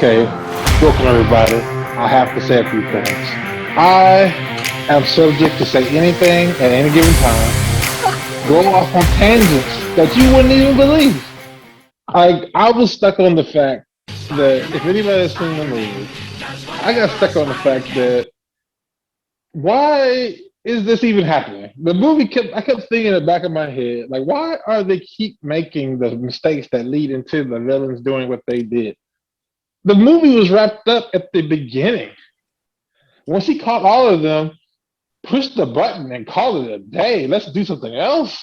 Okay, welcome everybody. I have to say a few things. I am subject to say anything at any given time, go off on tangents that you wouldn't even believe. I was stuck on the fact that if anybody has seen the movie, I got stuck on the fact that why is this even happening? The movie I kept thinking in the back of my head, like why are they keep making the mistakes that lead into the villains doing what they did? The movie was wrapped up at the beginning. Once he caught all of them, push the button and call it a day. Let's do something else.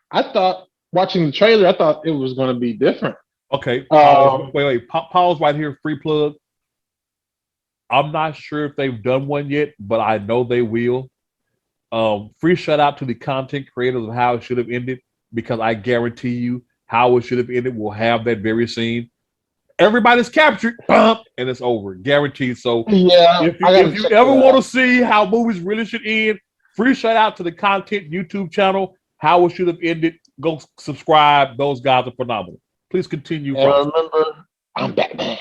I thought watching the trailer, I thought it was going to be different. Okay, pause. Pause right here. Free plug. I'm not sure if they've done one yet, but I know they will. Free shout out to the content creators of how it should have ended, because I guarantee you how it should have ended will have that very scene. Everybody's captured, bump, and it's over, guaranteed. So Yeah, if you ever want to see how movies really should end, free shout out to the content YouTube channel, how it should have ended. Go subscribe. Those guys are phenomenal. Please continue. And remember, I'm Batman.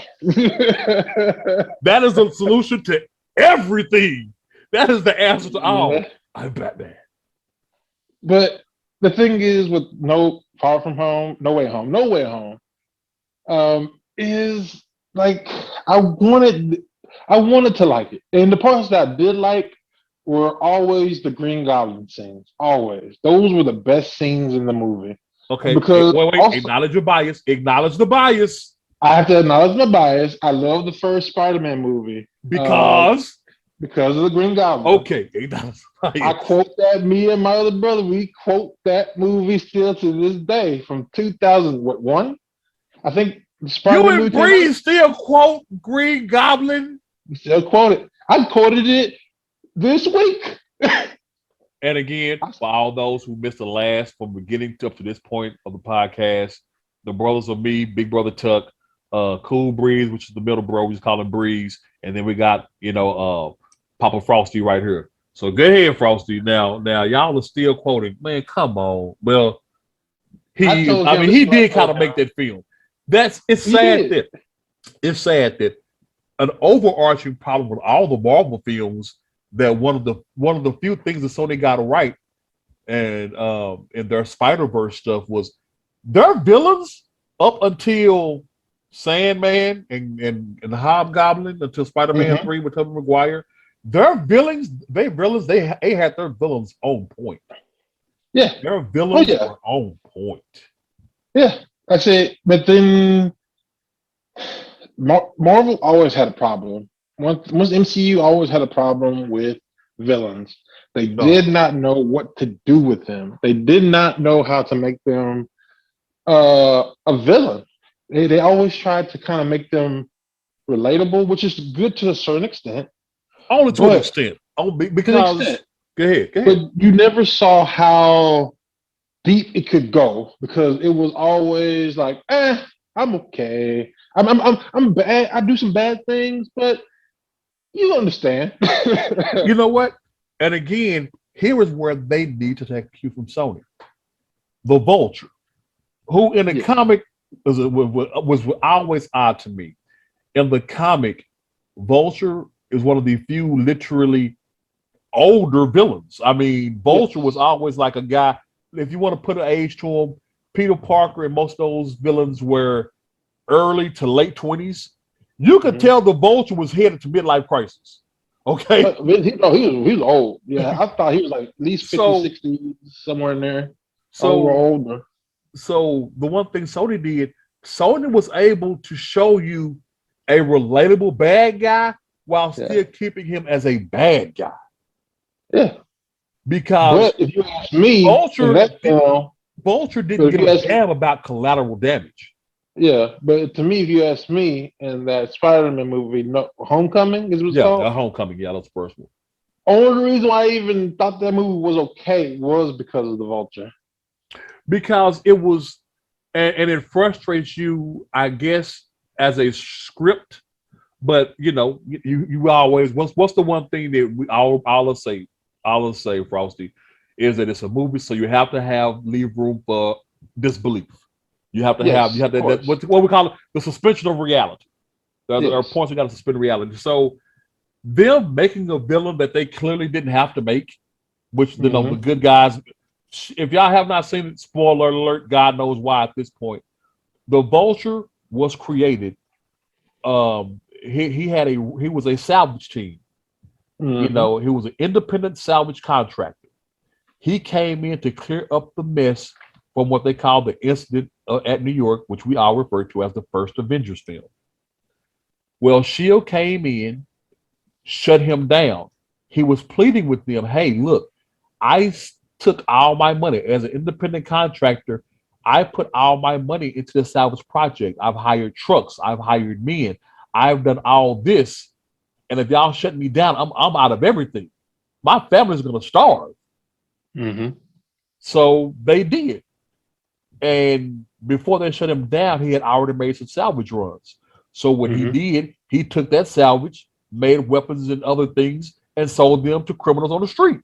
That is the solution to everything. That is the answer to all. Yeah. I'm Batman. But the thing is, with No Far From Home, No Way Home, No Way Home, is like I wanted to like it, and the parts that I did like were always the Green Goblin scenes. Always, those were the best scenes in the movie. Okay, because wait, also, acknowledge your bias. Acknowledge the bias. I have to acknowledge my bias. I love the first Spider-Man movie because of the Green Goblin. Okay, I quote that. Me and my other brother, we quote that movie still to this day from 2001. I think. You and Breeze still quote Green Goblin? Still quote it. I quoted it this week. And again, for all those who missed the last from beginning up to this point of the podcast, the brothers are me, Big Brother Tuck, Cool Breeze, which is the middle bro, we just call him Breeze, and then we got Papa Frosty right here. So go ahead, Frosty. Now y'all are still quoting. Man, come on. Well, he did kind of make that film. It's sad that an overarching problem with all the Marvel films, that one of the few things that Sony got right and in their Spider-Verse stuff was their villains up until Sandman and Hobgoblin, until Spider-Man 3 with Tobey Maguire. Their villains, they had their villains on point. Yeah, their villains were on point. Yeah. I say, but then Marvel always had a problem. Once MCU always had a problem with villains. They did not know what to do with them. They did not know how to make them a villain. They always tried to kind of make them relatable, which is good to a certain extent. Only to an extent. Because go ahead. But you never saw how deep it could go, because it was always like, I'm okay. I'm bad. I do some bad things, but you understand. You know what? And again, here is where they need to take a cue from Sony. The Vulture, who in the comic was always odd to me. In the comic, Vulture is one of the few literally older villains. I mean, Vulture was always like a guy. If you want to put an age to him, Peter Parker and most of those villains were early to late 20s. You could tell the Vulture was headed to midlife crisis. Okay. He was old. Yeah, I thought he was like at least 50, 60, somewhere in there. Older. So the one thing Sony did, Sony was able to show you a relatable bad guy while still keeping him as a bad guy. Yeah. Because if you ask me, Vulture didn't give a damn about collateral damage. Yeah, but to me, if you ask me, in that Spider-Man movie, Homecoming is what it's called? Homecoming, that's the first one. Only reason why I even thought that movie was okay was because of the Vulture. Because it was, and it frustrates you, I guess, as a script. But you always what's the one thing that we all say, Frosty, is that it's a movie, so you have to leave room for disbelief. You have to have what we call it, the suspension of reality. There are points we got to suspend reality. So them making a villain that they clearly didn't have to make, which the good guys. If y'all have not seen it, spoiler alert, God knows why at this point. The Vulture was created. He was a salvage team. You know, he was an independent salvage contractor. He came in to clear up the mess from what they call the incident at New York, which we all refer to as the first Avengers film. Well, Shield came in, shut him down. He was pleading with them, hey, look, I took all my money as an independent contractor. I put all my money into the salvage project. I've hired trucks. I've hired men. I've done all this. And if y'all shut me down, I'm out of everything. My family's going to starve. So they did. And before they shut him down, he had already made some salvage runs. So what he did, he took that salvage, made weapons and other things, and sold them to criminals on the street.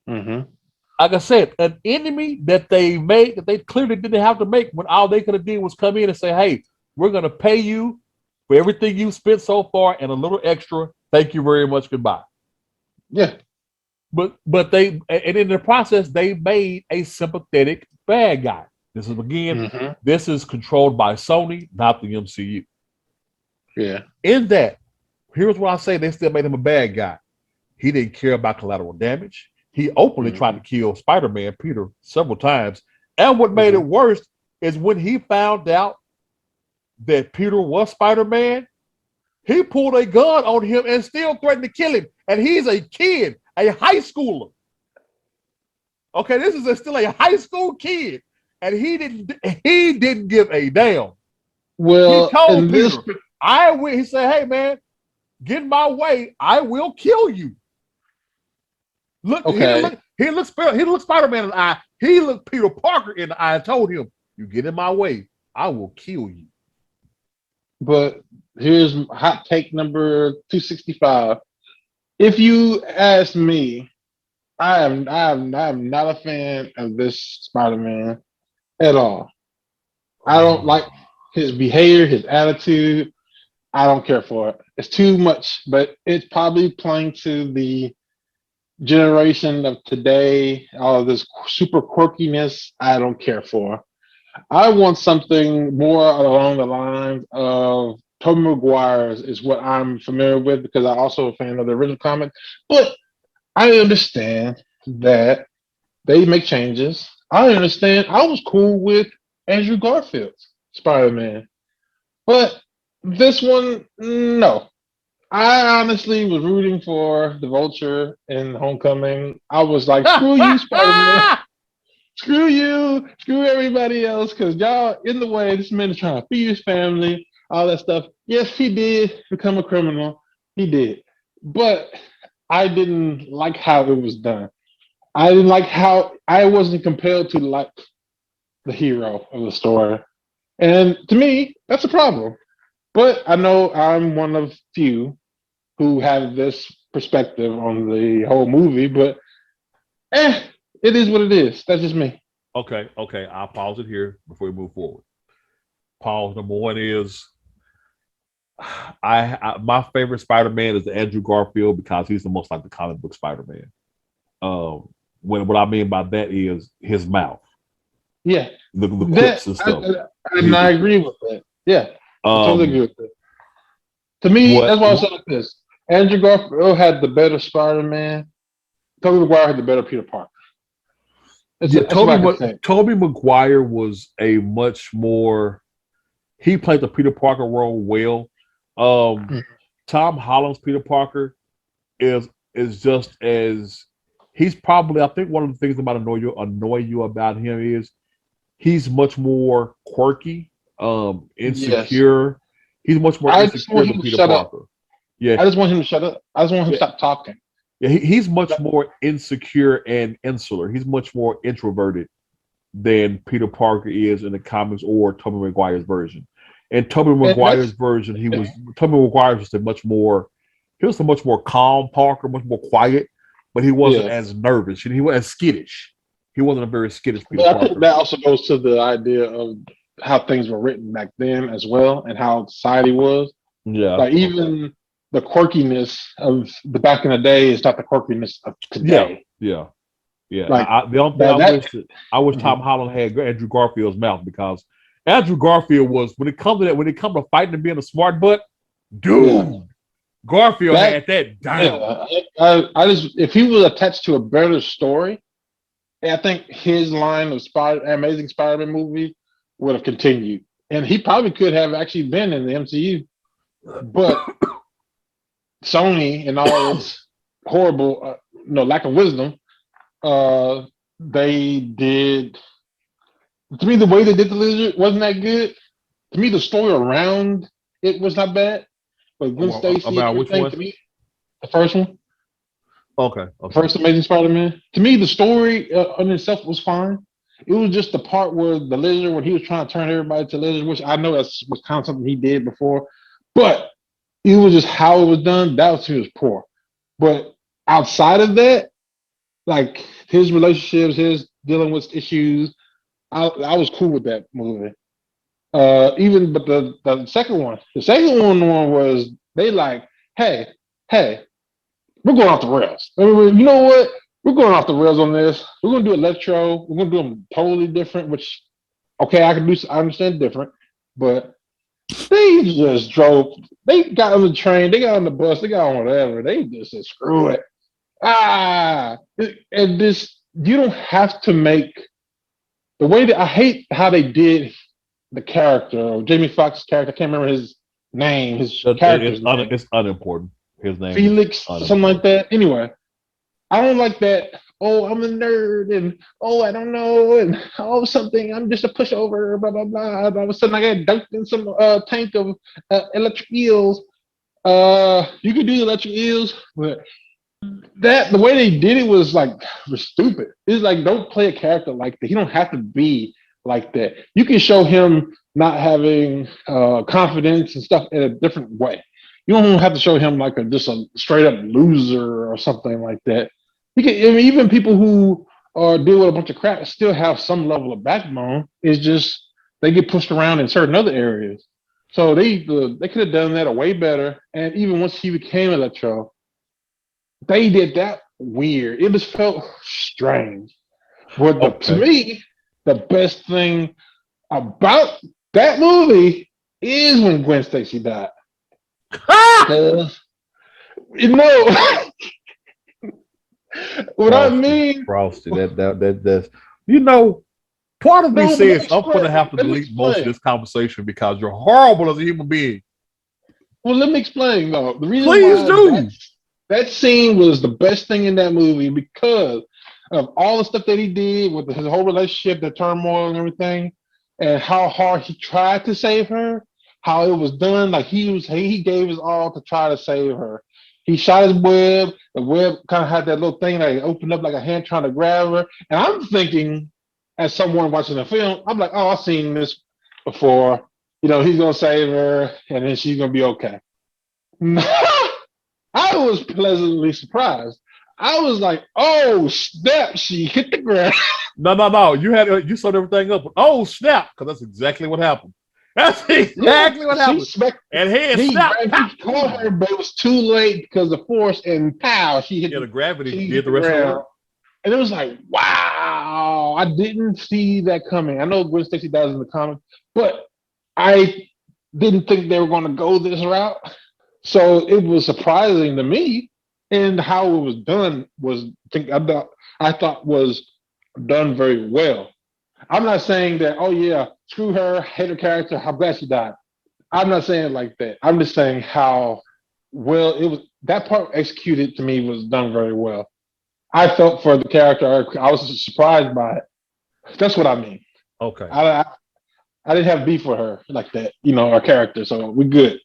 Like I said, an enemy that they made that they clearly didn't have to make when all they could have did was come in and say, hey, we're going to pay you for everything you spent so far and a little extra. Thank you very much. Goodbye. Yeah. But they, and in the process, they made a sympathetic bad guy. This is, again, this is controlled by Sony, not the MCU. Yeah. In that, here's what I say, they still made him a bad guy. He didn't care about collateral damage. He openly tried to kill Spider-Man, Peter, several times. And what made it worse is when he found out that Peter was Spider-Man, he pulled a gun on him and still threatened to kill him. And he's a kid, a high schooler. Okay, this is still a high school kid. And he didn't give a damn. Well, he told Peter, he said, hey, man, get in my way. I will kill you. Look, okay. He looked Spider-Man in the eye. He looked Peter Parker in the eye and told him, you get in my way, I will kill you. But here's hot take number 265. If you ask me, I am not a fan of this Spider-Man at all. I don't like his behavior, his attitude. I don't care for it. It's too much, but it's probably playing to the generation of today, all of this super quirkiness. I don't care for. I want something more along the lines of Tobey Maguire's is what I'm familiar with because I'm also a fan of the original comic. But I understand that they make changes. I understand. I was cool with Andrew Garfield's Spider-Man. But this one, no. I honestly was rooting for the Vulture in Homecoming. I was like, screw you, Spider-Man. Screw you. Screw everybody else. Because y'all in the way. This man is trying to feed his family, all that stuff. Yes, he did become a criminal. He did. But I didn't like how it was done. I didn't like how I wasn't compelled to like the hero of the story. And to me, that's a problem. But I know I'm one of few who have this perspective on the whole movie, but it is what it is. That's just me. Okay. I'll pause it here before we move forward. Pause number one is my favorite Spider-Man is Andrew Garfield because he's the most like the comic book Spider-Man. What I mean by that is his mouth. Yeah. The clips and stuff. I agree with that. Yeah. I totally agree with that. To me, that's why I said like this. Andrew Garfield had the better Spider-Man. Tobey Maguire had the better Peter Parker. Tobey Maguire was a much more. He played the Peter Parker role well. Tom Holland's Peter Parker is just as he's probably. I think one of the things that might annoy you about him is he's much more quirky, insecure. Yes. He's much more insecure than Peter Parker. Yeah, I just want him to shut up. I just want him to stop talking. Yeah, he's much more insecure and insular. He's much more introverted than Peter Parker is in the comics or Tobey Maguire's version. And Tobey Maguire's version, Tobey Maguire was a much more calm Parker, much more quiet, but he wasn't as nervous. He wasn't as skittish. He wasn't a very skittish Peter Parker. I think that also goes to the idea of how things were written back then as well and how society was. Yeah. Like even the quirkiness of the back in the day is not the quirkiness of Yeah. today. Yeah. Yeah. Like The only thing I wish Tom Holland had Andrew Garfield's mouth, because Andrew Garfield was, when it comes to fighting and being a smart butt, yeah, dude, Garfield that had that down. yeah. I just if he was attached to a better story, I think his line of Amazing Spider-Man movie would have continued, and he probably could have actually been in the MCU. But Sony, and all its horrible, lack of wisdom, uh, they did. To me, the way they did the lizard wasn't that good. To me, the story around it was not bad. But Gwen Stacy and About which everything, one? to me, the first one, Okay. the Okay. first Amazing Spider-Man, to me, the story in itself was fine. It was just the part where the lizard, when he was trying to turn everybody to lizard, which I know that's was kind of something he did before, but it was just how it was done. That was poor. But outside of that, like his relationships, his dealing with issues, I was cool with that movie. Even but the second one was they like, hey, hey, we're going off the rails. You know what? We're going off the rails on this. We're gonna do electro. We're gonna do them totally different. Which, okay, I understand different, but they just drove. They got on the train. They got on the bus. They got on whatever. They just said, screw it. And this, you don't have to make the way that I hate how they did the character, or Jamie Foxx's character. I can't remember his name, his character's name, It's unimportant. His name is Felix, something like unimportant. that. Anyway, I don't like that. Oh, I'm a nerd, and oh, I don't know, and oh, something. I'm just a pushover. Blah blah blah. And all of a sudden, I got dunked in some tank of electric eels. You could do electric eels, but that the way they did it was stupid. It's like, don't play a character like that. He don't have to be like that. You can show him not having confidence and stuff in a different way. You don't have to show him like just a straight up loser or something like that. You can, I mean, even people who deal with a bunch of crap still have some level of backbone. It's just they get pushed around in certain other areas. So they could have done that way better. And even once he became Electro, they did that weird. It just felt strange. But to Okay. me, the best thing about that movie is when Gwen Stacy died. Because you know what I Frosty, mean. Frosty. That's, you know, part of me No, but let me says I'm explain. gonna have to Let me delete most of explain. this conversation because you're horrible as a human being. Well, let me explain though. The reason Please why do. that scene was the best thing in that movie because of all the stuff that he did with his whole relationship, the turmoil and everything, and how hard he tried to save her, how it was done. Like he gave his all to try to save her. He shot his web. The web kind of had that little thing that opened up like a hand trying to grab her. And I'm thinking, as someone watching the film, I'm like, oh, I've seen this before. He's gonna save her, and then she's gonna be okay. I was pleasantly surprised. I was like, "Oh snap!" She hit the ground. No. You sewed everything up. Oh snap! Because that's exactly what happened. That's Yeah, exactly what she happened. smacked. And head snap. He Pow. caught her, but it was too late because of force and pow. Yeah, the gravity She did hit the the rest of the ground, work. and it was like, wow! I didn't see that coming. I know Gwen Stacy dies in the comics, but I didn't think they were going to go this route. So it was surprising to me, and how it was done I thought was done very well. I'm not saying that, oh yeah, screw her, hate her character, how glad she died. I'm not saying it like that. I'm just saying how well it was. That part executed to me was done very well. I felt for the character. I was surprised by it. That's what I mean. Okay. I didn't have beef for her like that, our character. So we good.